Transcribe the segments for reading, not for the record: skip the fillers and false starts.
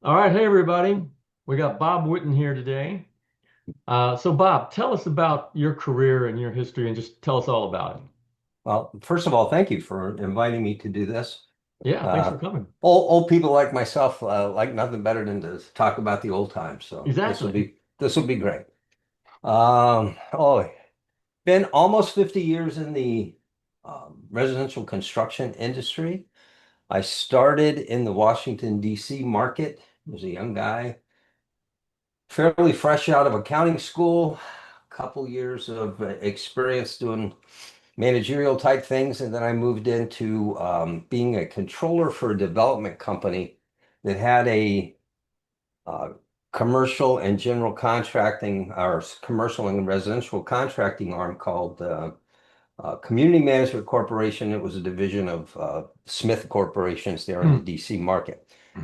All right, hey everybody. We got Bob Whitten here today. So Bob, tell us about your career and your history and just tell us all about it. Well, first of all, thank you for inviting me to do this. Yeah, thanks Uh, for coming. old people like myself like nothing better than to talk about the old times. So Exactly. this will be great. Oh, been almost 50 years in the residential construction industry. I started in the Washington, D.C. market. Was a young guy, fairly fresh out of accounting school, a couple years of experience doing managerial type things. And then I moved into being a controller for a development company that had a uh, commercial and general contracting, or commercial and residential contracting arm called Community Management Corporation. It was a division of Smith Corporations there in the Hmm. DC market.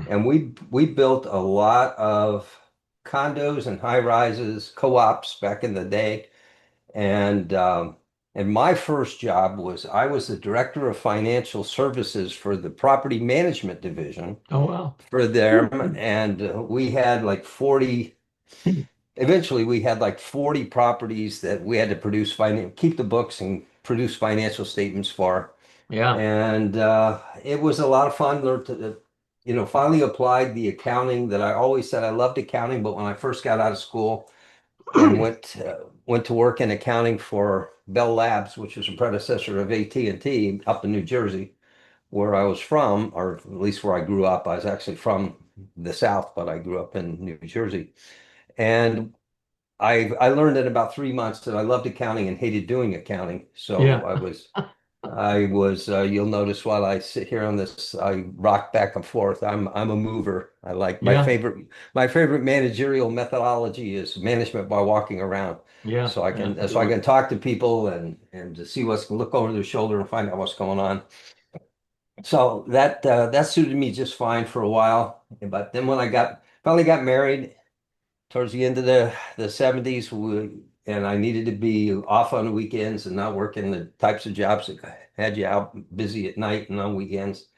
And we built a lot of condos and high rises, co-ops back in the day. And my first job was I was the director of financial services for the property management division Oh wow. for them. And we had like 40, eventually we had like 40 properties that we had to keep the books and produce financial statements for. Yeah. And it was a lot of fun. Learned to, finally applied the accounting that I always said I loved accounting, but when I first got out of school, and went to work in accounting for Bell Labs, which was a predecessor of AT&T up in New Jersey, where I was from, or at least where I grew up. I was actually from the South, but I grew up in New Jersey. And I learned in about 3 months that I loved accounting and hated doing accounting. So Yeah. you'll notice while I sit here on this, I rock back and forth. I'm a mover. I like Yeah. my favorite managerial methodology is management by walking around. Yeah. Yeah. So Good I one. can talk to people and to see look over their shoulder and find out what's going on. So that suited me just fine for a while. But then when finally got married, towards the end of the 70s, and I needed to be off on the weekends and not working the types of jobs that had you out busy at night and on weekends.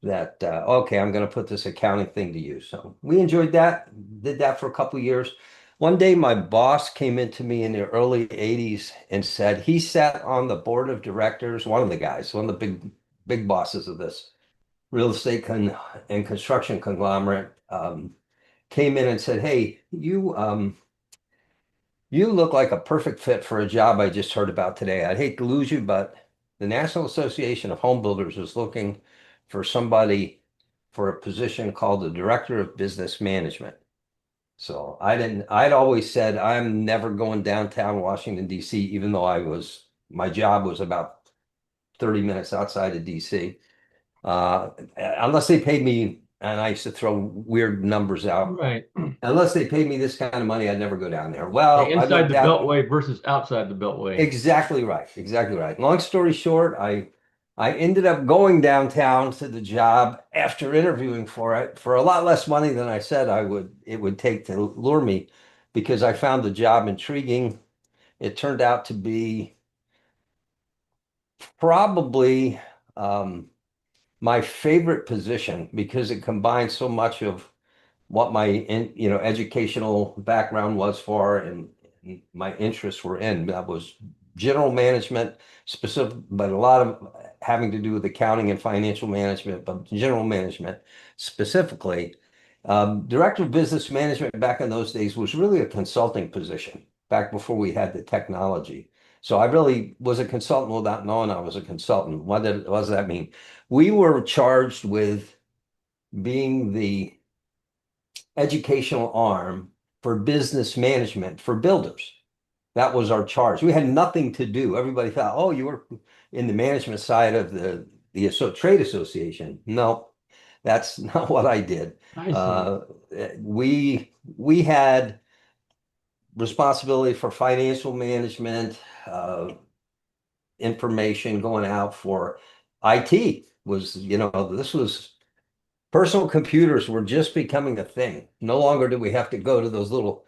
That okay, I'm going to put this accounting thing to use. So we enjoyed that, did that for a couple of years. One day, my boss came into me in the early 80s and said he sat on the board of directors, one of the guys, one of the big bosses of this real estate and construction conglomerate. Came in and said, "Hey, you look like a perfect fit for a job I just heard about today. I'd hate to lose you, but the National Association of Home Builders is looking for somebody for a position called the Director of Business Management." So I'd always said I'm never going downtown Washington, D.C., even though my job was about 30 minutes outside of DC. Unless they paid me, and I used to throw weird numbers out. Right. Unless they paid me this kind of money, I'd never go down there. Hey, Well, I inside looked the out. Beltway versus outside the Beltway. Exactly right. Exactly right. Long story short, I ended up going downtown to the job after interviewing for it for a lot less money than I said it would take to lure me because I found the job intriguing. It turned out to be probably um, my favorite position because it combines so much of what my educational background was for and my interests were in. That was general management, specific, but a lot of having to do with accounting and financial management, but general management specifically. Director of business management back in those days was really a consulting position back before we had the technology. So I really was a consultant without knowing I was a consultant. What does that mean? We were charged with being the educational arm for business management for builders. That was our charge. We had nothing to do. Everybody thought, oh, you were in the management side of the trade association. No, that's not what I did. I see. Uh, we had responsibility for financial management, information going out for IT this was personal computers were just becoming a thing. No longer did we have to go to those little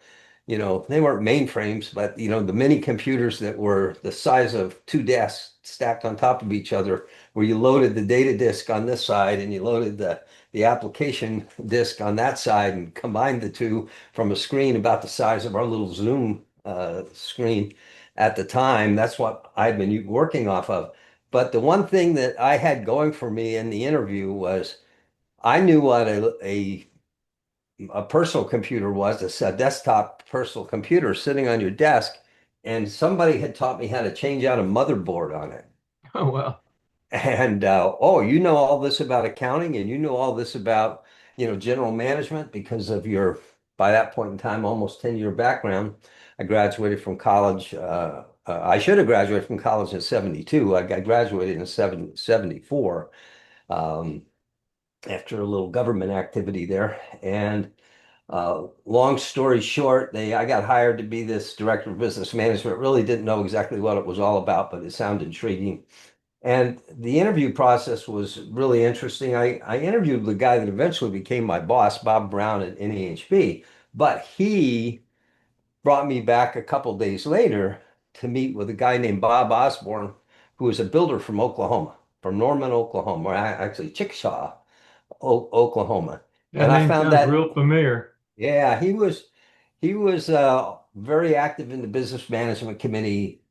they weren't mainframes, but the mini computers that were the size of two desks stacked on top of each other, where you loaded the data disk on this side and you loaded the application disk on that side and combined the two from a screen about the size of our little Zoom screen at the time. That's what I'd been working off of. But the one thing that I had going for me in the interview was I knew what a personal computer was, a desktop personal computer sitting on your desk, and somebody had taught me how to change out a motherboard on it. Oh, well. And oh, you know all this about accounting, and you know all this about, general management because of your, by that point in time, almost 10-year background. I graduated from college. I should have graduated from college in 72. I graduated in 74 after a little government activity there. And long story short, I got hired to be this director of business management. Really didn't know exactly what it was all about, but it sounded intriguing. And the interview process was really interesting. I interviewed the guy that eventually became my boss, Bob Brown at NAHB, but he brought me back a couple days later to meet with a guy named Bob Osborne, who was a builder from Oklahoma, from Norman, Oklahoma, or actually Chickasha, Oklahoma. That And I name found sounds that real familiar. yeah, he was very active in the business management committee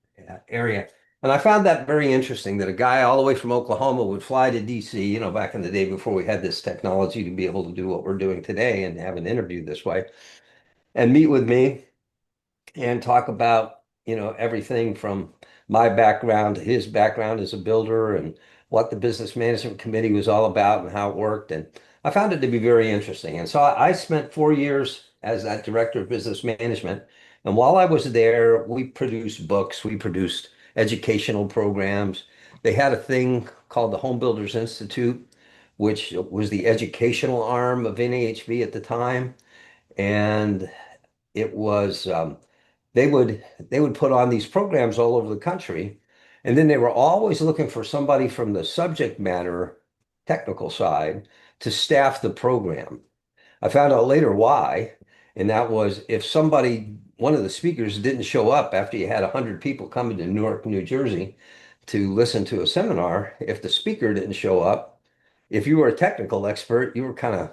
area. And I found that very interesting that a guy all the way from Oklahoma would fly to DC, back in the day before we had this technology to be able to do what we're doing today and have an interview this way and meet with me and talk about, everything from my background to his background as a builder and what the business management committee was all about and how it worked. And I found it to be very interesting. And so I spent 4 years as that director of business management. And while I was there, we produced books, we produced educational programs. They had a thing called the Home Builders Institute, which was the educational arm of NAHB at the time. And it was they would put on these programs all over the country, and then they were always looking for somebody from the subject matter technical side to staff the program. I found out later why, and that was if one of the speakers didn't show up after you had 100 people coming to Newark, New Jersey to listen to a seminar, if the speaker didn't show up, if you were a technical expert, you were kind of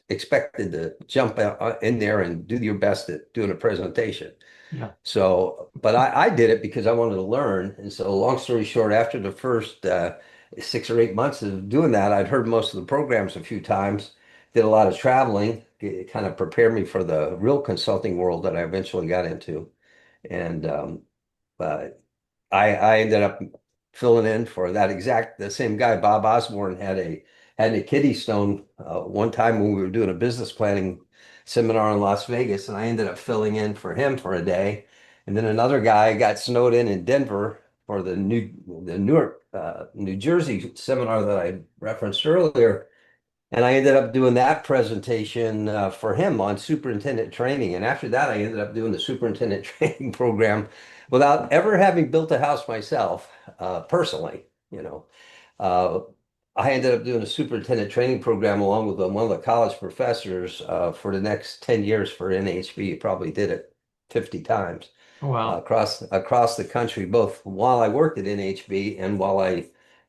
expected to jump in there and do your best at doing a presentation. Yeah. So, but I did it because I wanted to learn. And so, long story short, after the first 6 or 8 months of doing that, I'd heard most of the programs a few times, did a lot of traveling. It kind of prepared me for the real consulting world that I eventually got into. And uh, I ended up filling in for the same guy. Bob Osborne had a kidney stone one time when we were doing a business planning seminar in Las Vegas, and I ended up filling in for him for a day. And then another guy got snowed in Denver for the Newark, New Jersey seminar that I referenced earlier. And I ended up doing that presentation for him on superintendent training. And after that, I ended up doing the superintendent training program without ever having built a house myself, personally. Uh, I ended up doing a superintendent training program along with one of the college professors for the next 10 years for NHB. Probably did it 50 times Oh, wow. across the country, both while I worked at NHB and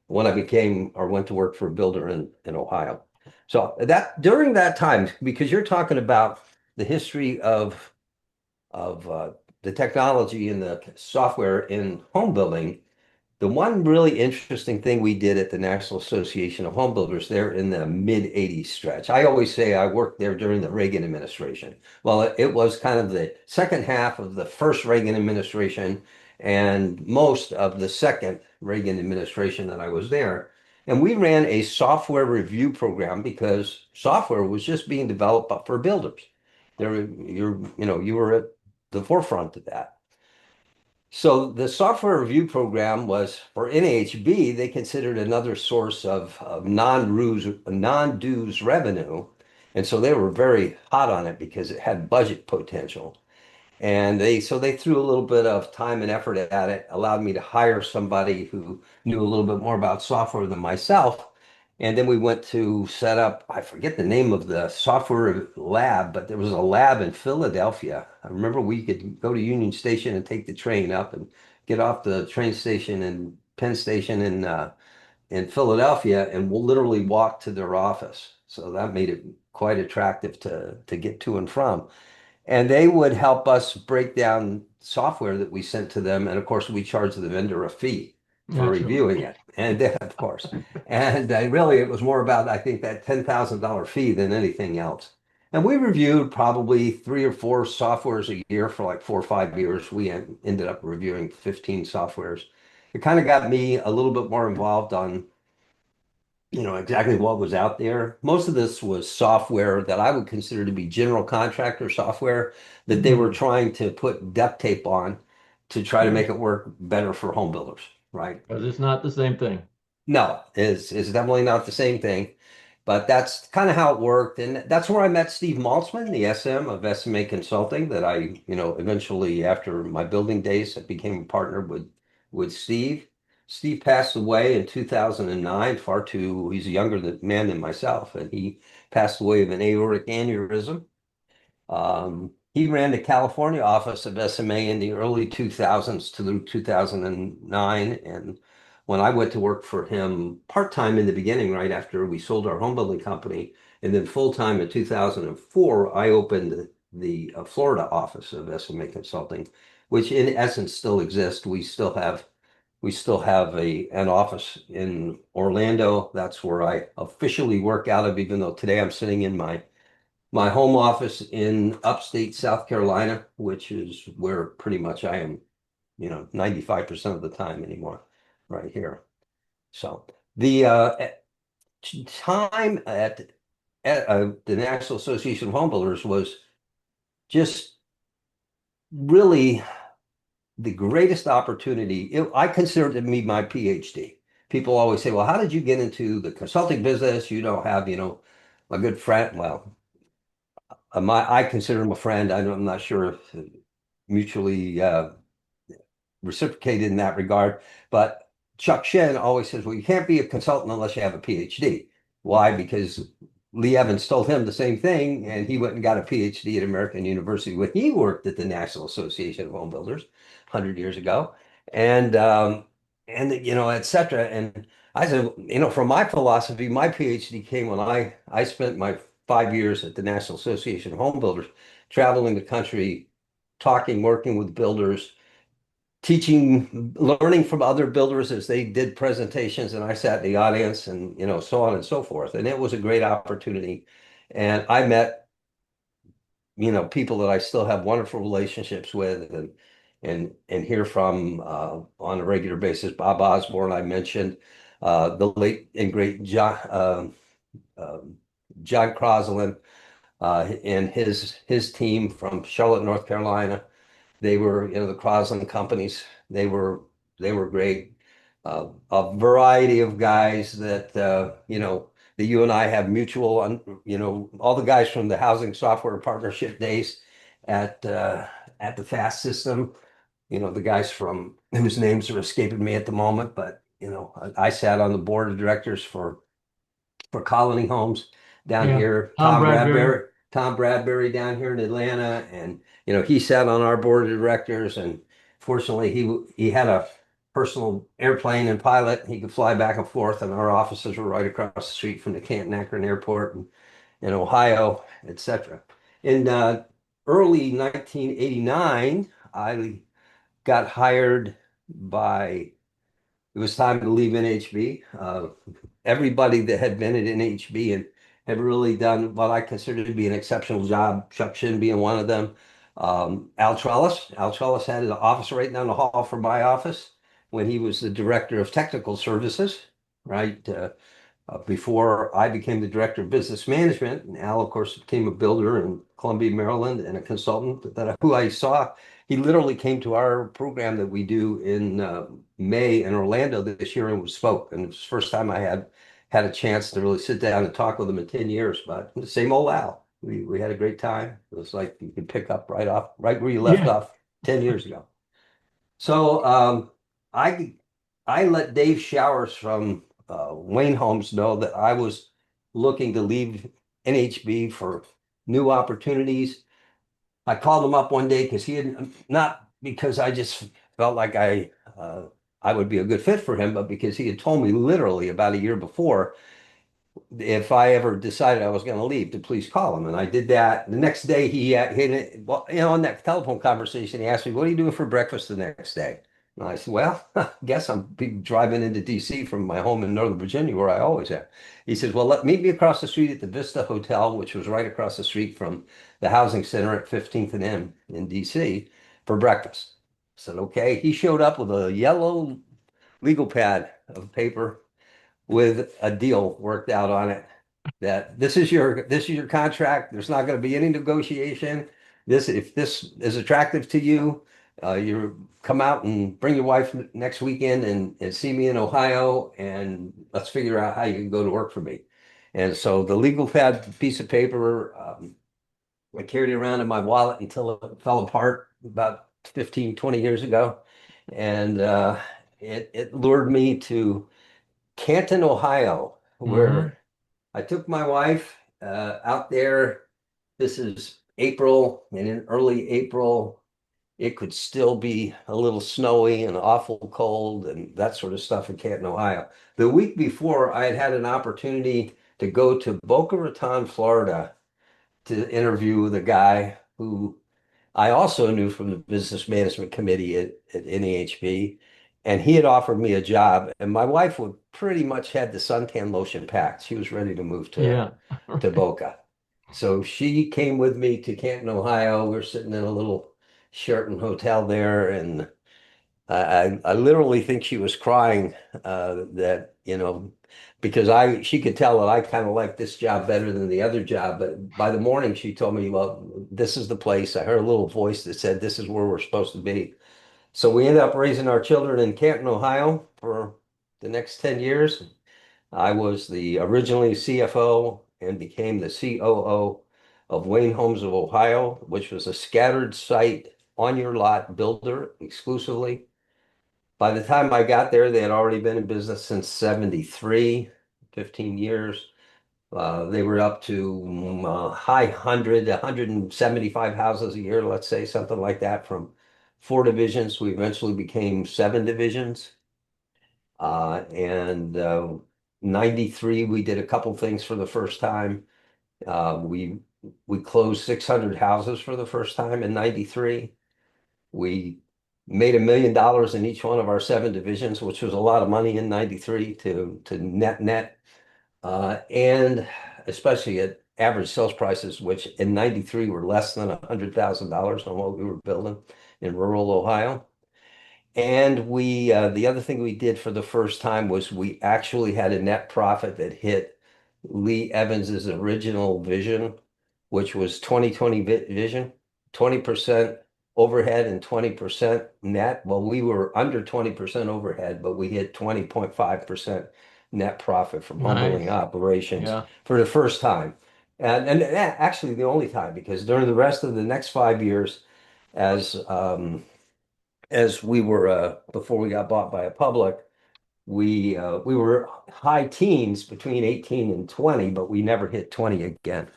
when I became or went to work for a builder in Ohio. So that during that time, because you're talking about the history of the technology and the software in home building, the one really interesting thing we did at the National Association of Home Builders there in the mid 80s stretch. I always say I worked there during the Reagan administration. Well, it was kind of the second half of the first Reagan administration and most of the second Reagan administration that I was there. And we ran a software review program because software was just being developed for builders. You were at the forefront of that. So the software review program was for NHB, they considered another source of non-dues revenue. And so they were very hot on it because it had budget potential. And they threw a little bit of time and effort at it, allowed me to hire somebody who knew a little bit more about software than myself. And then we went to set up, I forget the name of the software lab, but there was a lab in Philadelphia. I remember we could go to Union Station and take the train up and get off the train station and Penn Station in Philadelphia, and we'll literally walk to their office. So that made it quite attractive to get to and from. And they would help us break down software that we sent to them. And of course, we charged the vendor a fee for Naturally. reviewing it. And of course, and really, it was more about, I think, that $10,000 fee than anything else. And we reviewed probably three or four softwares a year for like 4 or 5 years. We ended up reviewing 15 softwares. It kind of got me a little bit more involved on exactly what was out there. Most of this was software that I would consider to be general contractor software that they were Hmm. trying to put duct tape on to try to Sure. make it work better for home builders, right? Because it's not the same thing. No, is definitely not the same thing, but that's kind of how it worked. And that's where I met Steve Maltzman, the SM of SMA Consulting, that eventually after my building days, I became a partner with Steve. Steve passed away in 2009, he's a man than myself, and he passed away of an aortic aneurysm. He ran the California office of SMA in the early 2000s to 2009. And when I went to work for him part-time in the beginning, right after we sold our home building company, and then full-time in 2004, I opened the Florida office of SMA Consulting, which in essence still exists. We still have an office in Orlando. That's where I officially work out of, even though today I'm sitting in my home office in upstate South Carolina, which is where pretty much I am, 95% of the time anymore, right here. So the time at the National Association of Home Builders was just really the greatest opportunity. I consider it to be my PhD. People always say, well, how did you get into the consulting business? You don't have, a good friend. Well, I consider him a friend. I'm not sure if mutually reciprocated in that regard. But Chuck Shen always says, well, you can't be a consultant unless you have a PhD. Why? Because Lee Evans told him the same thing, and he went and got a PhD at American University when he worked at the National Association of Home Builders 100 years ago, and et cetera. And I said, from my philosophy, my PhD came when I spent my 5 years at the National Association of Home Builders, traveling the country, talking, working with builders, teaching, learning from other builders as they did presentations, and I sat in the audience, and so on and so forth. And it was a great opportunity. And I met, people that I still have wonderful relationships with, and hear from on a regular basis. Bob Osborne, I mentioned, the late and great John Crosland, and his team from Charlotte, North Carolina. They were, the Crosland companies. They were they were great. A variety of guys that you and I have mutual. All the guys from the Housing Software Partnership days at the FAST system. The guys from whose names are escaping me at the moment, but I sat on the board of directors for Colony Homes down Yeah. here. Tom Bradbury. Tom Bradbury down here in Atlanta, and he sat on our board of directors. And fortunately, he had a personal airplane and pilot. He could fly back and forth, and our offices were right across the street from the Canton Akron Airport in Ohio, etc. In early 1989, I got hired by. It was time to leave NHB. Everybody that had been at NHB and had really done what I consider to be an exceptional job, Chuck Shin being one of them. Al Trellis had an office right down the hall from my office when he was the director of technical services, right? Before I became the director of business management. And Al, of course, became a builder in Columbia, Maryland, and a consultant who I saw. He literally came to our program that we do in May in Orlando this year and spoke. And it was the first time I had a chance to really sit down and talk with him in 10 years. But the same old Al. We had a great time. It was like you could pick up right where you left Yeah. off 10 years ago. So I let Dave Showers from Wayne Homes know that I was looking to leave NHB for new opportunities. I called him up one day because he had not because I just felt like I would be a good fit for him, but because he had told me literally about a year before if I ever decided I was going to leave, to please call him. And I did that. The next day, well, in that telephone conversation, he asked me, "What are you doing for breakfast the next day?" And I said, "Well, I guess I'm driving into DC from my home in Northern Virginia, where I always am." He says, "Well, meet me across the street at the Vista Hotel, which was right across the street from the housing center at 15th and M in DC for breakfast." I said, "Okay." He showed up with a yellow legal pad of paper with a deal worked out on it that this is your contract. There's not going to be any negotiation. If this is attractive to you, you come out and bring your wife next weekend and see me in Ohio, and let's figure out how you can go to work for me. And so the legal pad piece of paper, I carried it around in my wallet until it fell apart about 15, 20 years ago. And it lured me to Canton, Ohio, Hmm. where I took my wife out there. This is April, and in early April, it could still be a little snowy and awful cold and that sort of stuff in Canton, Ohio. The week before, I had had an opportunity to go to Boca Raton, Florida, to interview the guy who I also knew from the business management committee at NEHB, and he had offered me a job. And my wife would pretty much had the suntan lotion packed. She was ready to move Yeah. to Boca. So she came with me to Canton, Ohio. We were sitting in a little Sheraton hotel there, and I literally think she was crying that, because she could tell that I kind of liked this job better than the other job. But by the morning, she told me, "Well, this is the place." I heard a little voice that said, "This is where we're supposed to be." So we ended up raising our children in Canton, Ohio for the next 10 years. I was the originally CFO and became the COO of Wayne Homes of Ohio, which was a scattered site on your lot builder exclusively. By the time I got there, they had already been in business since 73, 15 years. They were up to high 175 houses a year, let's say, something like that, from four divisions. We eventually became seven divisions. And 93, we did a couple things for the first time. We closed 600 houses for the first time in 93. We made $1 million in each one of our seven divisions, which was a lot of money in 93 to net. And especially at average sales prices, which in 93 were less than $100,000 on what we were building in rural Ohio. And the other thing we did for the first time was we actually had a net profit that hit Lee Evans's original vision, which was 2020 vision, 20% overhead and 20% net. Well, we were under 20% overhead, but we hit 20.5% net profit from home building Nice. operations Yeah. for the first time. And actually the only time, because during the rest of the next 5 years, as as we were before we got bought by a public, we were high teens between 18 and 20, but we never hit 20 again.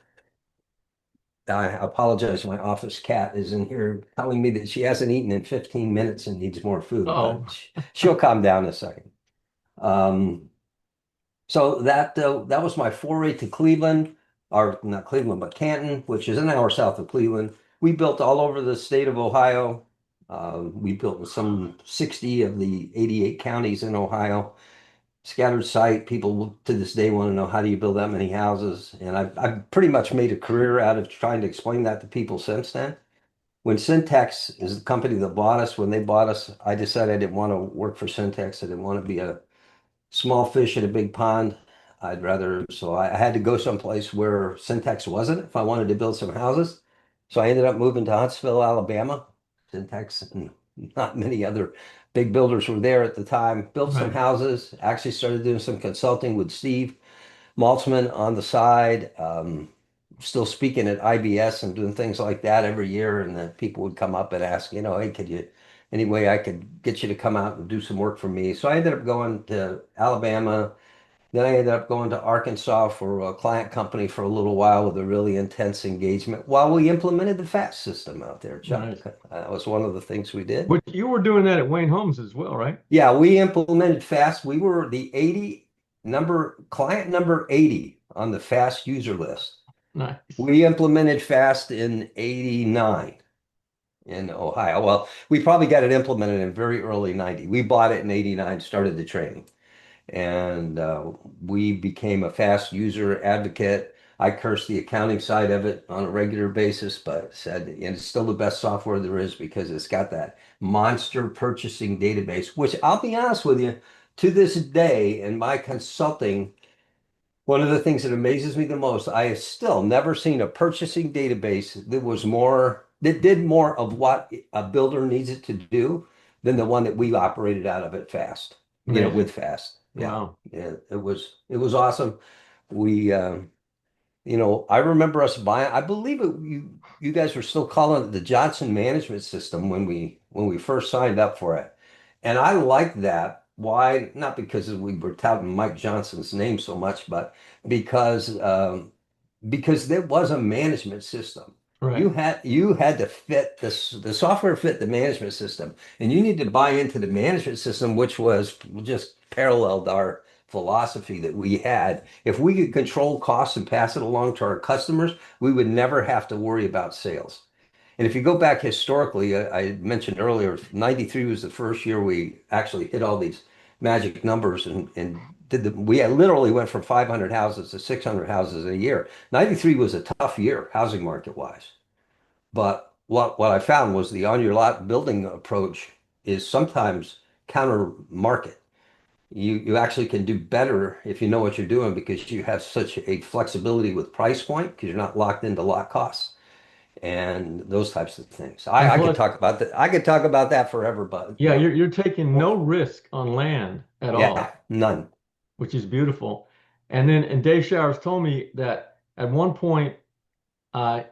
I apologize. My office cat is in here telling me that she hasn't eaten in 15 minutes and needs more food, Oh, but she'll calm down in a second. Um, so that was my foray to Cleveland, or not Cleveland, but Canton, which is an hour south of Cleveland. We built all over the state of Ohio. We built in some 60 of the 88 counties in Ohio. Scattered site. People to this day want to know how do you build that many houses, and I've pretty much made a career out of trying to explain that to people since then. When Syntax is the company that bought us, when they bought us, I decided I didn't want to work for Syntax. I didn't want to be a small fish in a big pond. So I had to go someplace where Syntax wasn't if I wanted to build some houses. So I ended up moving to Huntsville, Alabama. Syntax and not many other big builders were there at the time. Built some right. houses, actually started doing some consulting with Steve Maltzman on the side. Still speaking at IBS and doing things like that every year. And then people would come up and ask, "Hey, any way I could get you to come out and do some work for me?" So I ended up going to Alabama Then I ended up going to Arkansas for a client company for a little while with a really intense engagement while we implemented the FAST system out there, Chuck. Nice. That was one of the things we did. But you were doing that at Wayne Homes as well, right? Yeah, we implemented FAST. We were the 80 client number 80 on the FAST user list. Nice. We implemented FAST in 89 in Ohio. Well, we probably got it implemented in very early 90. We bought it in 89, started the training, and we became a fast user advocate. I curse the accounting side of it on a regular basis, but said and it's still the best software there is because it's got that monster purchasing database, which I'll be honest with you, to this day in my consulting, one of the things that amazes me the most, I have still never seen a purchasing database that did more of what a builder needs it to do than the one that we operated out of at Fast, Amazing. with Fast. Yeah. Wow. Yeah, it was awesome. We I remember us buying, I believe you guys were still calling it the Johnson Management System when we first signed up for it. And I liked that. Why? Not because we were touting Mike Johnson's name so much, but because because there was a management system. You Right. had you had to fit this the software fit the management system, and you need to buy into the management system, which was just paralleled our philosophy that we had. If we could control costs and pass it along to our customers, we would never have to worry about sales. And if you go back historically, I mentioned earlier, 93 was the first year we actually hit all these magic numbers and we literally went from 500 houses to 600 houses a year. 93 was a tough year housing market wise. But what I found was the on your lot building approach is sometimes counter market. You actually can do better if you know what you're doing because you have such a flexibility with price point because you're not locked into lot costs and those types of things. And I could plus, talk about that. I could talk about that forever, yeah, you're taking no risk on land at yeah, all, none. which is beautiful. And Dave Showers told me that at one point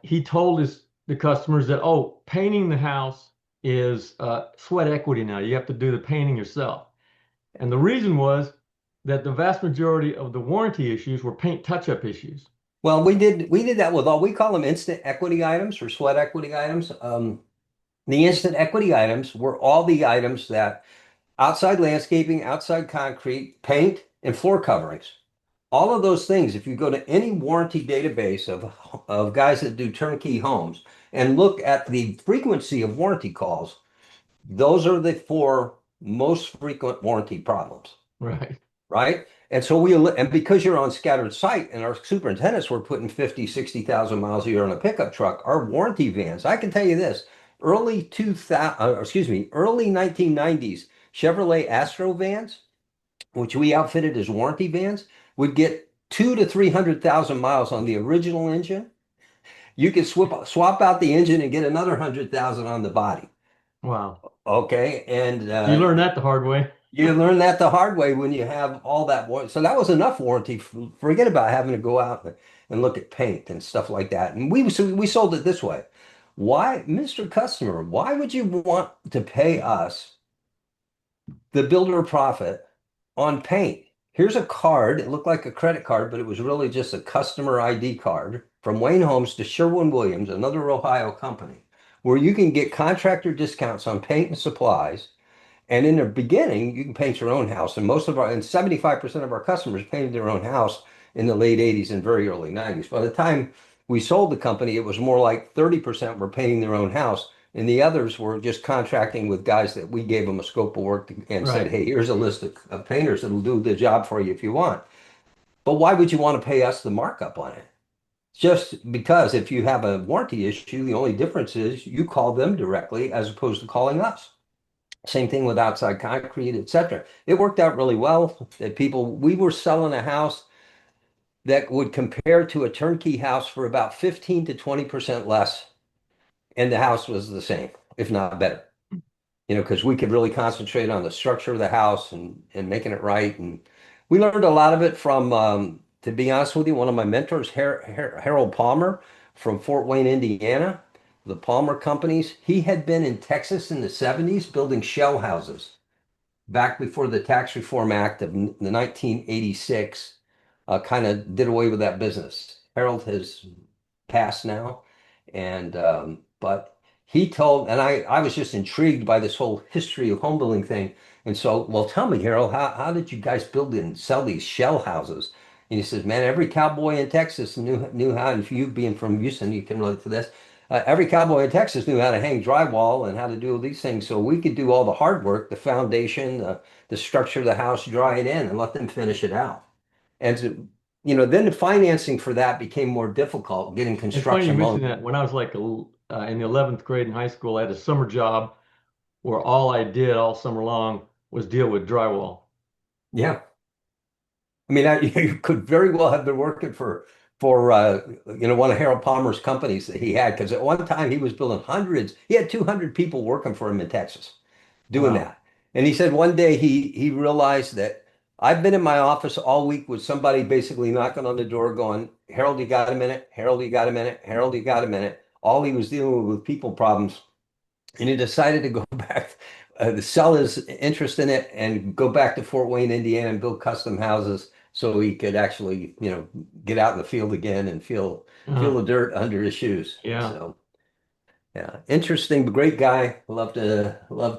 he told the customers that, oh, painting the house is sweat equity now. You have to do the painting yourself. And the reason was that the vast majority of the warranty issues were paint touch-up issues. Well, we did that with all we call them instant equity items or sweat equity items. The instant equity items were all the items that outside landscaping, outside concrete, paint, and floor coverings. All of those things, if you go to any warranty database of guys that do turnkey homes and look at the frequency of warranty calls, those are the four most frequent warranty problems, Right. right? And so and because you're on scattered site and our superintendents were putting 50, 60,000 miles a year on a pickup truck, our warranty vans, I can tell you this, early 1990s Chevrolet Astro vans, which we outfitted as warranty vans, would get 2 to 300,000 miles on the original engine. You could swap out the engine and get another 100,000 on the body. Wow. Okay, and You learned that the hard way. you learn that the hard way when you have all that warranty. So that was enough warranty. Forget about having to go out and look at paint and stuff like that. And we sold it this way. Why, Mr. Customer, why would you want to pay us the builder profit on paint? Here's a card. It looked like a credit card, but it was really just a customer ID card from Wayne Homes to Sherwin-Williams, another Ohio company, where you can get contractor discounts on paint and supplies and in the beginning, you can paint your own house. And 75% of our customers painted their own house in the late 80s and very early 90s. By the time we sold the company, it was more like 30% were painting their own house. And the others were just contracting with guys that we gave them a scope of work and said, Right. hey, here's a list of painters that'll do the job for you if you want. But why would you want to pay us the markup on it? Just because if you have a warranty issue, the only difference is you call them directly as opposed to calling us. Same thing with outside concrete, etc. It worked out really well that we were selling a house that would compare to a turnkey house for about 15 to 20% less, and the house was the same, if not better. Because we could really concentrate on the structure of the house and making it right. And we learned a lot of it from, to be honest with you, one of my mentors, Harold Palmer from Fort Wayne, Indiana, the Palmer companies. He had been in Texas in the 70s building shell houses. back before the Tax Reform Act of the 1986 kind of did away with that business. Harold has passed now, and but he told, and I was just intrigued by this whole history of home building thing. And so, well, tell me, Harold, how did you guys build and sell these shell houses? And he says, man, every cowboy in Texas knew how, and for you being from Houston, you can relate to this. Every cowboy in Texas knew how to hang drywall and how to do all these things. So we could do all the hard work, the foundation, the structure of the house, dry it in, and let them finish it out. And to, then the financing for that became more difficult, getting It's funny you construction loans. mentioned that. When I was like in the 11th grade in high school, I had a summer job where all I did all summer long was deal with drywall. Yeah. I mean, you could very well have been working for one of Harold Palmer's companies that he had, because at one time he was building hundreds. He had 200 people working for him in Texas doing Wow. that. And he said one day he realized that I've been in my office all week with somebody basically knocking on the door going, Harold, you got a minute? Harold, you got a minute? Harold, you got a minute? All he was dealing with people problems. And he decided to go back, to sell his interest in it and go back to Fort Wayne, Indiana, and build custom houses so he could actually, get out in the field again and feel Uh, the dirt under his shoes. yeah. So yeah, interesting, but great guy. Loved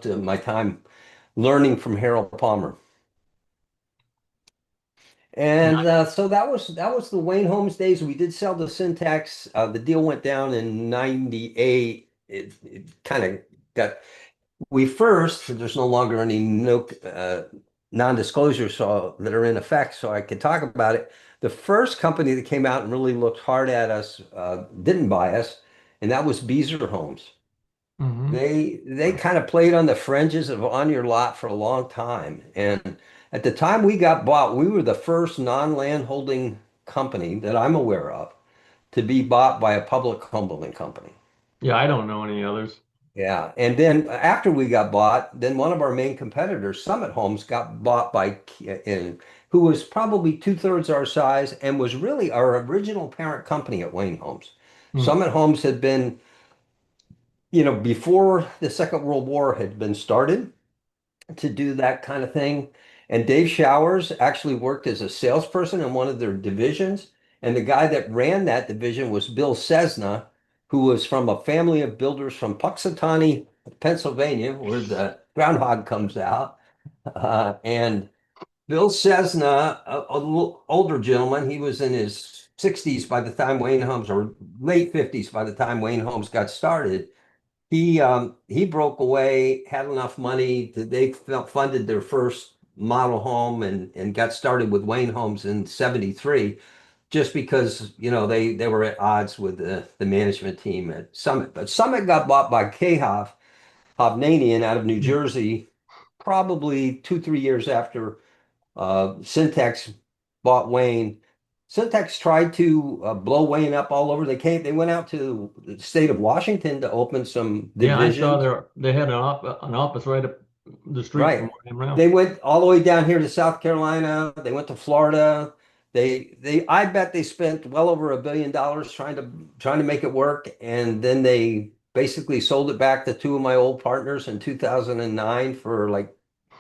my time learning from Harold Palmer. And And so that was the Wayne Homes days. We did sell the Syntax. The deal went down in '98. It kind of got we first, there's no longer any no non-disclosure so that are in effect, so I could talk about it. The first company that came out and really looked hard at us didn't buy us, and that was Beazer Homes. hmm They kind of played on the fringes of on your lot for a long time. And at the time we got bought, we were the first non-land holding company that I'm aware of to be bought by a public home building company. Yeah, I don't know any others. Yeah, and then after we got bought, then one of our main competitors, Summit Homes, got bought by who was probably two-thirds our size and was really our original parent company at Wayne Homes. Hmm. Summit Homes had been, before the Second World War had been started to do that kind of thing. And Dave Showers actually worked as a salesperson in one of their divisions. And the guy that ran that division was Bill Cessna, who was from a family of builders from Puxatawny, Pennsylvania, where the groundhog comes out. And Bill Cessna, a little older gentleman, he was in his 60s by the time Wayne Homes, or late 50s by the time Wayne Homes got started. He broke away, had enough money that they funded their first model home and got started with Wayne Homes in '73, just because they were at odds with the management team at Summit. But Summit got bought by Hovnanian out of New Jersey, probably 2, 3 years after Syntax bought Wayne. Syntax tried to blow Wayne up all over. They went out to the state of Washington to open some Yeah, I saw divisions. they had an office right up the street from Right. where I am now. They went all the way down here to South Carolina. They went to Florida. I bet they spent well over $1 billion trying to make it work. And then they basically sold it back to two of my old partners in 2009 for like,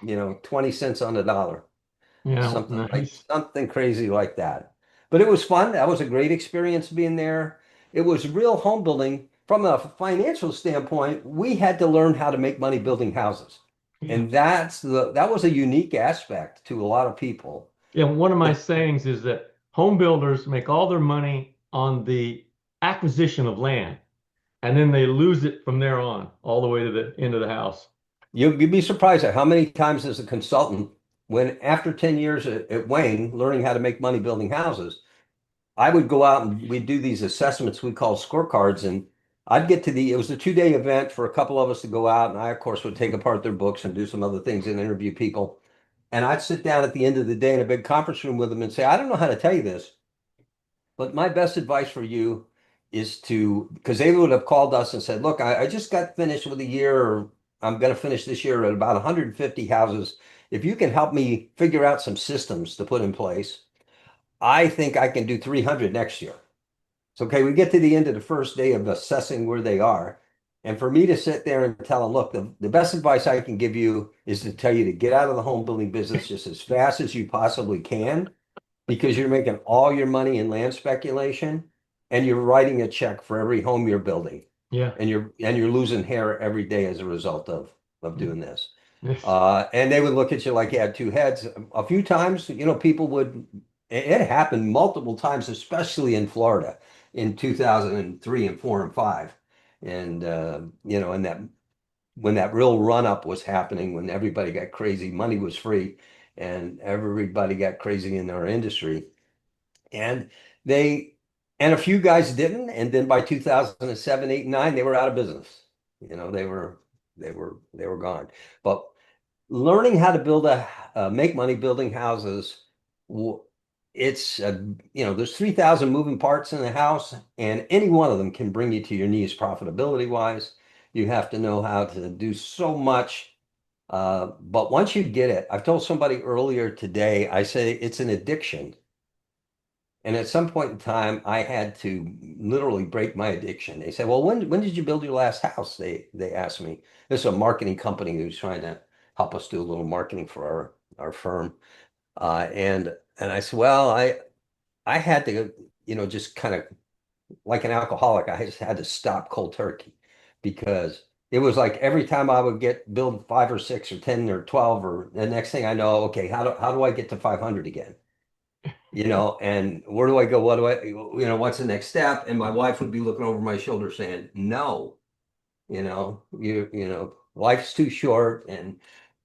20 cents on the dollar. Yeah, Something nice. crazy like that. But it was fun. That was a great experience being there. It was real home building. From a financial standpoint, we had to learn how to make money building houses. Yeah. And that was a unique aspect to a lot of people. Yeah, one of my But sayings is that home builders make all their money on the acquisition of land, and then they lose it from there on, all the way to the end of the house. you'd be surprised at how many times as a consultant, when after 10 years at Wayne, learning how to make money building houses, I would go out and we'd do these assessments we call scorecards. And it was a 2-day event for a couple of us to go out. And I, of course, would take apart their books and do some other things and interview people. And I'd sit down at the end of the day in a big conference room with them and say, I don't know how to tell you this, but my best advice for you is because they would have called us and said, look, I just got finished with a year, or I'm going to finish this year at about 150 houses. If you can help me figure out some systems to put in place, I think I can do 300 next year. So, okay, we get to the end of the first day of assessing where they are. And for me to sit there and tell them, look, the best advice I can give you is to tell you to get out of the home building business just as fast as you possibly can, because you're making all your money in land speculation and you're writing a check for every home you're building. Yeah. And you're losing hair every day as a result of Yeah. doing this. Yes. And they would look at you like you had two heads. A few times, people would, it happened multiple times, especially in Florida in 2003 and 4 and 5. And, and that when that real run up was happening, when everybody got crazy, money was free and everybody got crazy in our industry. And they, and a few guys didn't. And then by 2007, 8, 9, they were out of business. They were gone. But learning how to make money building houses, it's there's 3,000 moving parts in the house, and any one of them can bring you to your knees profitability wise. You have to know how to do so much. But once you get it, I've told somebody earlier today, I say it's an addiction. And at some point in time, I had to literally break my addiction. They said, "Well, when did you build your last house?" They asked me. This is a marketing company who's trying to help us do a little marketing for our firm. And I said, "Well, I had to, just kind of like an alcoholic, I just had to stop cold turkey because it was like every time I would build 5 or 6 or 10 or 12, or the next thing I know, okay, how do I get to 500 again?" And where do I go? What's the next step? And my wife would be looking over my shoulder saying, no, life's too short, and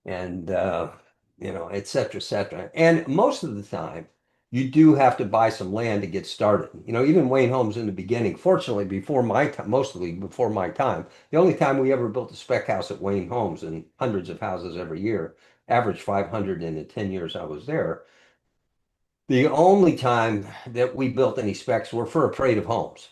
et cetera, et cetera. And most of the time, you do have to buy some land to get started. Even Wayne Homes in the beginning, fortunately, before my time, mostly before my time, the only time we ever built a spec house at Wayne Homes, and hundreds of houses every year, average 500 in the 10 years I was there. The only time that we built any specs were for a parade of homes,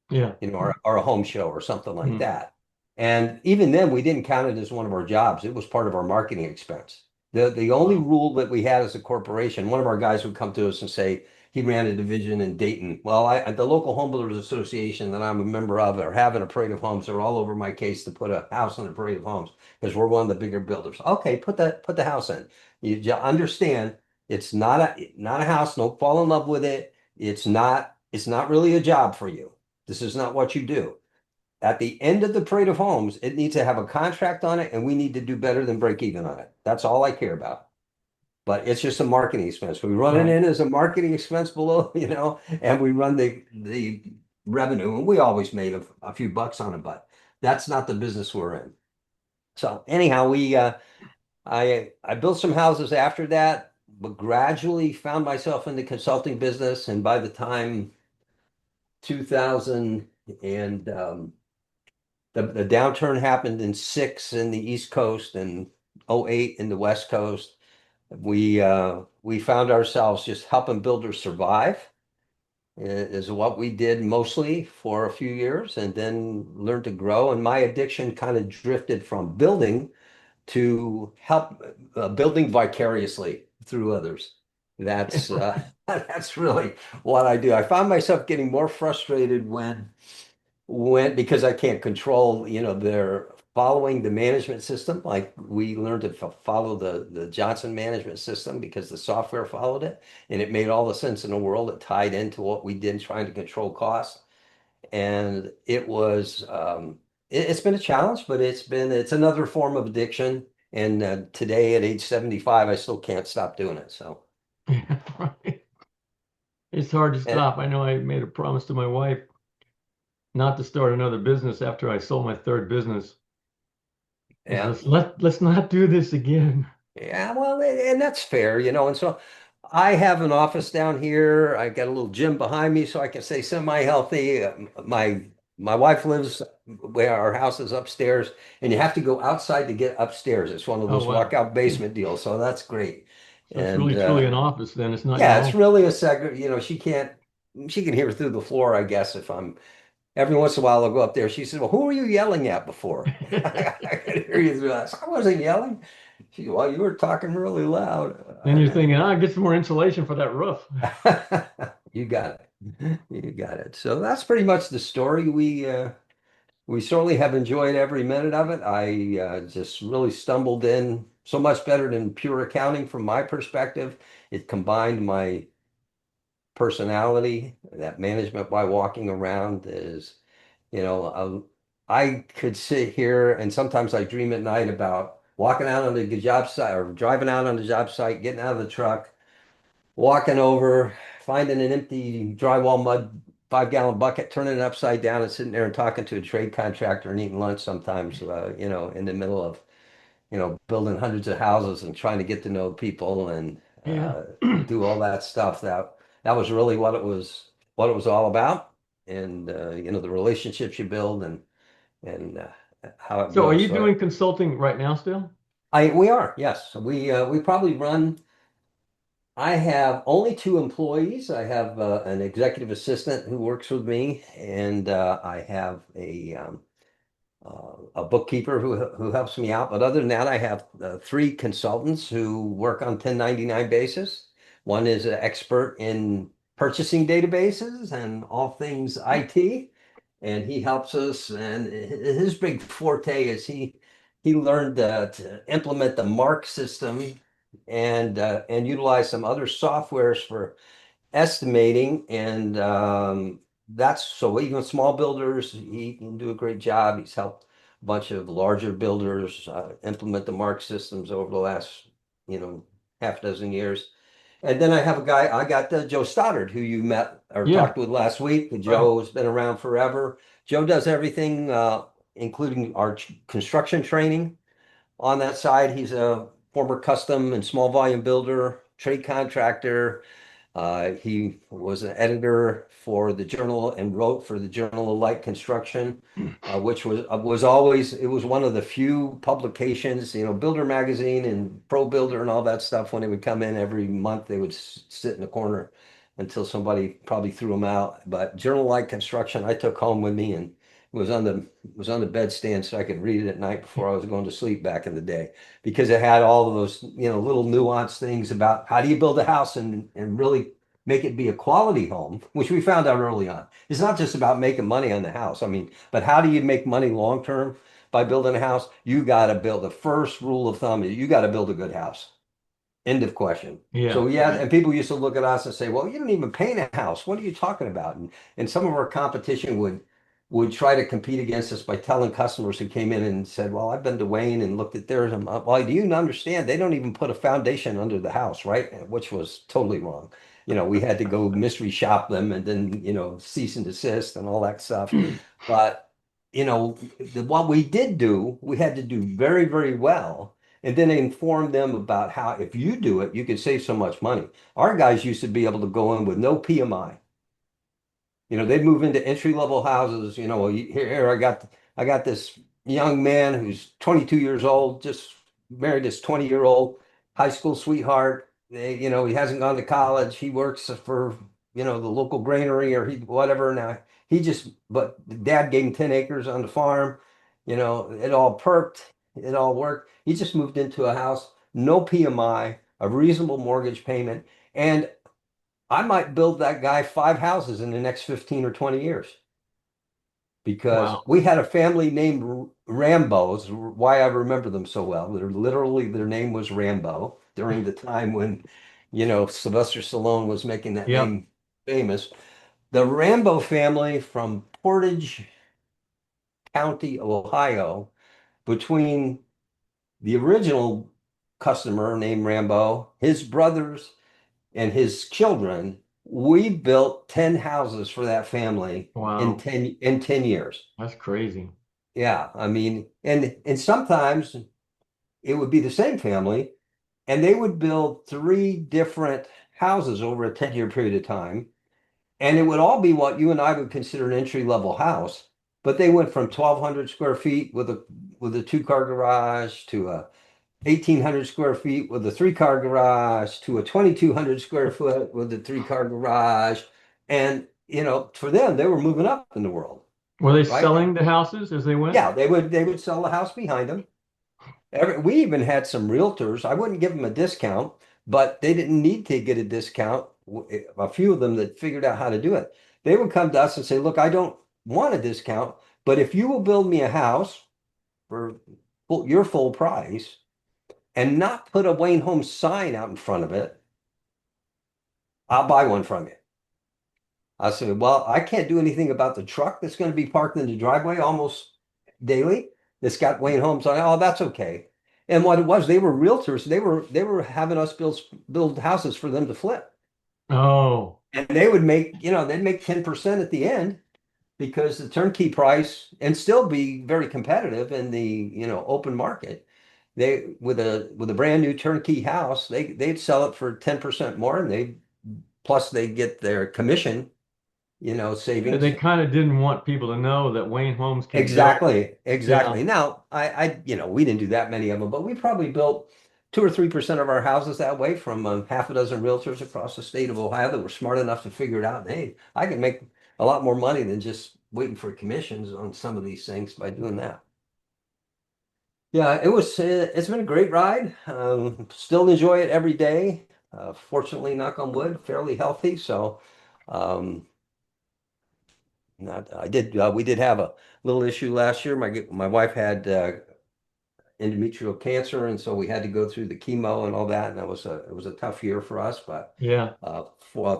Yeah. or a home show or something like Mhm. that. And even then, we didn't count it as one of our jobs. It was part of our marketing expense. The only Wow. rule that we had as a corporation, one of our guys would come to us and say he ran a division in Dayton. Well, the local home builders association that I'm a member of are having a parade of homes. They're all over my case to put a house in a parade of homes because we're one of the bigger builders. Okay, put the house in. You understand it's not a house. Don't fall in love with it. It's not really a job for you. This is not what you do. At the end of the parade of homes, it needs to have a contract on it, and we need to do better than break even on it. That's all I care about. But it's just a marketing expense. We run it Right. in as a marketing expense below, and we run the revenue, and we always made a few bucks on it, but that's not the business we're in. So anyhow, I built some houses after that, but gradually found myself in the consulting business, and by the time 2000 and the downturn happened in 6 in the East Coast and '08 in the West Coast. We found ourselves just helping builders survive is what we did mostly for a few years, and then learned to grow. And my addiction kind of drifted from building to help building vicariously through others. That's that's really what I do. I found myself getting more frustrated when because I can't control, they're following the management system. Like we learned to follow the Johnson management system because the software followed it, and it made all the sense in the world. It tied into what we did trying to control costs, and it's been a challenge, but it's another form of addiction. And today at age 75, I still can't stop doing it. So, Yeah, right. It's hard to and stop. I know I made a promise to my wife not to start another business after I sold my third business. I said, yeah. let's not do this again. Yeah, well, and that's fair, and so I have an office down here. I got a little gym behind me, so I can stay semi-healthy. My wife lives where our house is upstairs, and you have to go outside to get upstairs. It's one of Oh those wow. walkout basement deals, so that's great. So it's really And truly an office then. It's not your yeah, it's home. really a segment. She can hear through the floor, I guess, if I'm every once in a while I'll go up there. She said, "Well, who were you yelling at before?" I could hear you through that. I wasn't yelling. She said, "Well, you were talking really loud." Then you're thinking, ah, get some more insulation for that roof. You got it. You got it. So that's pretty much the story. we certainly have enjoyed every minute of it. I just really stumbled in so much better than pure accounting from my perspective. It combined my personality, that management by walking around is, you know, I could sit here and sometimes I dream at night about walking out on the job site or driving out on the job site, getting out of the truck, walking over, finding an empty drywall mud 5 gallon bucket, turning it upside down and sitting there and talking to a trade contractor and eating lunch sometimes, in the middle of, building hundreds of houses and trying to get to know people and Yeah. do all that stuff. That was really what it was all about. And the relationships you build and how it So are goes. you So doing consulting right now still? we are, yes. We probably run. I have only 2 employees. I have an executive assistant who works with me, and I have a bookkeeper who helps me out. But other than that, I have 3 consultants who work on 1099 basis. One is an expert in purchasing databases and all things IT, and he helps us. And his big forte is he learned to implement the Mark system and utilize some other softwares for estimating and that's so even small builders he can do a great job. He's helped a bunch of larger builders implement the mark systems over the last half dozen years. And then I have a guy, I got Joe Stoddard, who you met or Yeah. talked with last week. Right. Joe has been around forever. Joe does everything including our construction training. On that side, he's a former custom and small volume builder, trade contractor. He was an editor for the Journal and wrote for the Journal of Light Construction, which was always it was one of the few publications, Builder Magazine and Pro Builder and all that stuff. When they would come in every month, they would sit in the corner until somebody probably threw them out. But Journal of Light Construction, I took home with me and was on the bedstand so I could read it at night before I was going to sleep back in the day because it had all of those, little nuanced things about how do you build a house and really make it be a quality home, which we found out early on. It's not just about making money on the house. I mean, but how do you make money long term by building a house? You got to build the first rule of thumb is you got to build a good house. End of question. Yeah. So yeah, and people used to look at us and say, "Well, you don't even paint a house. What are you talking about?" And some of our competition would try to compete against us by telling customers who came in and said, "Well, I've been to Wayne and looked at theirs." Well, do you understand? They don't even put a foundation under the house, right? Which was totally wrong. We had to go mystery shop them and then, cease and desist and all that stuff. But, what we did do, we had to do very, very well and then inform them about how if you do it, you can save so much money. Our guys used to be able to go in with no PMI. They'd move into entry level houses. Here I got this young man who's 22 years old, just married this 20-year-old high school sweetheart. He hasn't gone to college. He works for, the local granary or whatever. Now but dad gave him 10 acres on the farm. It all perked, it all worked. He just moved into a house, no PMI, a reasonable mortgage payment. And I might build that guy 5 houses in the next 15 or 20 years because Wow. we had a family named Rambo's. Why I remember them so well. Their name was Rambo during the time when, Sylvester Stallone was making that Yep. name famous. The Rambo family from Portage County, Ohio, between the original customer named Rambo, his brothers, and his children, we built 10 houses for that family in Wow. 10 years. That's crazy. Yeah, I mean, and sometimes it would be the same family, and they would build 3 different houses over a 10-year period of time, and it would all be what you and I would consider an entry level house. But they went from 1,200 square feet with a 2-car garage to a 1,800 square feet with a 3-car garage to a 2,200 square foot with a 3-car garage. And, for them, they were moving up in the world, Were they right? selling the houses as they went? Yeah, they would sell the house behind them. We even had some realtors. I wouldn't give them a discount, but they didn't need to get a discount. A few of them that figured out how to do it. They would come to us and say, "Look, I don't want a discount, But if you will build me a house for your full price and not put a Wayne Homes sign out in front of it, I'll buy one from you. I said, well, I can't do anything about the truck that's going to be parked in the driveway almost daily. That's got Wayne Homes on it. Oh, that's okay. And what it was, they were realtors. They were having us build houses for them to flip. Oh, And they would make, they'd make 10% at the end because the turnkey price and still be very competitive in the, open market. They with a brand new turnkey house, they'd sell it for 10% more and they plus they get their commission, they savings. kind of didn't want people to know that Wayne Homes can build. Exactly, Yeah, exactly. Now, we didn't do that many of them, but we probably built 2 or 3% of our houses that way from half a dozen realtors across the state of Ohio that were smart enough to figure it out. Hey, I can make a lot more money than just waiting for commissions on some of these things by doing that. Yeah, it's been a great ride. Still enjoy it every day. Fortunately, knock on wood, fairly healthy. So, um, not, I did. We did have a little issue last year. My wife had endometrial cancer, and so we had to go through the chemo and all that, and it was a tough year for us. But yeah,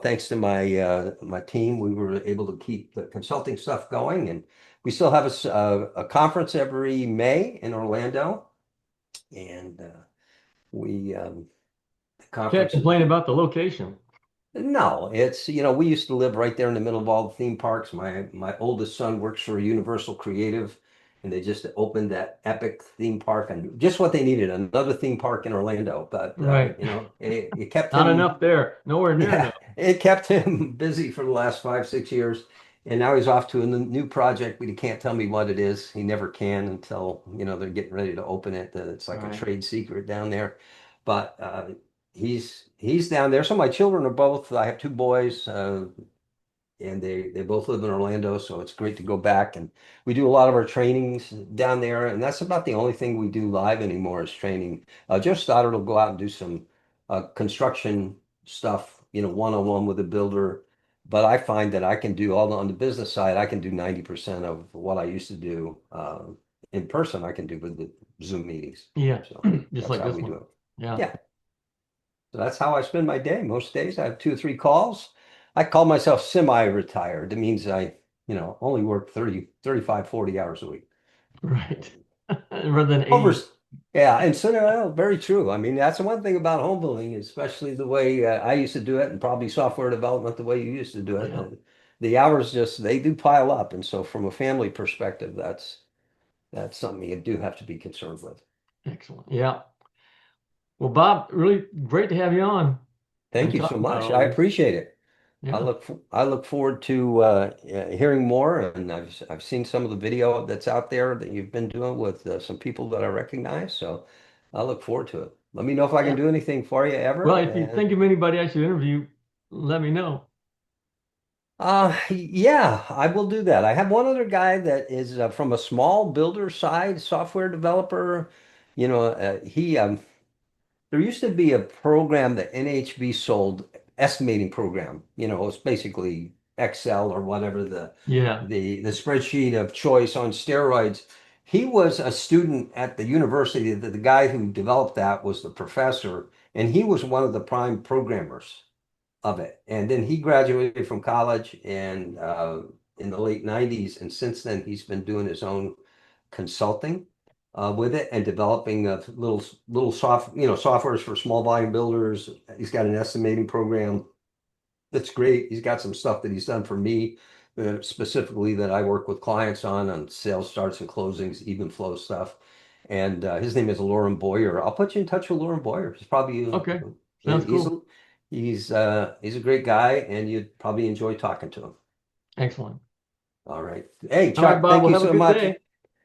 thanks to my team, we were able to keep the consulting stuff going, and we still have a conference every May in Orlando, and we the can't conference is complain about the location. no, it's, we used to live right there in the middle of all the theme parks. My oldest son works for Universal Creative, and they just opened that epic theme park and just what they needed, another theme park in Orlando. But Right. it kept Not him, enough there. Nowhere near yeah, enough. it kept him busy for the last 5, 6 years. And now he's off to a new project, but he can't tell me what it is. He never can until, they're getting ready to open it. It's like a Right. trade secret down there. But he's down there. So my children are both, I have two boys, and they both live in Orlando, so it's great to go back. And we do a lot of our trainings down there, and that's about the only thing we do live anymore is training. Joe Stoddard will go out and do some construction stuff, one-on-one with a builder. But I find that I can do on the business side, I can do 90% of what I used to do in person, I can do with the Zoom meetings. Yeah. So Just that's like how this we do one. it. Yeah. Yeah. So that's how I spend my day. Most days I have 2 or 3 calls. I call myself semi-retired. It means I, only work 30, 35, 40 hours a week. Right. Rather than Over, 80. yeah, and so very true. I mean, that's the one thing about home building, especially the way I used to do it, and probably software development the way you used to do it. Yeah. The hours just they do pile up, and so from a family perspective, that's something you do have to be concerned with. Excellent. Yeah. Well, Bob, really great to have you on Thank and you talk so about much. all I this. appreciate it. Yeah. I look forward to hearing more, and I've seen some of the video that's out there that you've been doing with some people that I recognize. So I look forward to it. Let me know if I can Yeah. do anything for you Well, ever. if you And think of anybody I should interview, let me know. yeah, I will do that. I have one other guy that is from a small builder side, software developer. He There used to be a program that NHB sold, estimating program. It's basically Excel or whatever the Yeah. the the spreadsheet of choice on steroids. He was a student at the university. The guy who developed that was the professor, and he was one of the prime programmers of it. And then he graduated from college and in the late 90s, and since then he's been doing his own consulting with it and developing little softwares for small volume builders. He's got an estimating program that's great. He's got some stuff that he's done for me specifically that I work with clients on sales starts and closings, even flow stuff. And his name is Lauren Boyer. I'll put you in touch with Lauren Boyer. He's probably Okay. Sounds he's cool. a, he's a great guy, and you'd probably enjoy talking to him. Excellent. All right. Hey, All right, Chuck, Bob. thank Well, you have a so good much. day.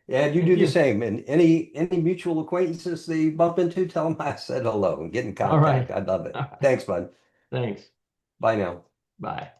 And you do Thank the you. same. And any mutual acquaintances that you bump into, tell them I said hello and get in All right. contact. I love it. All right. Thanks, bud. Thanks. Bye now. Bye.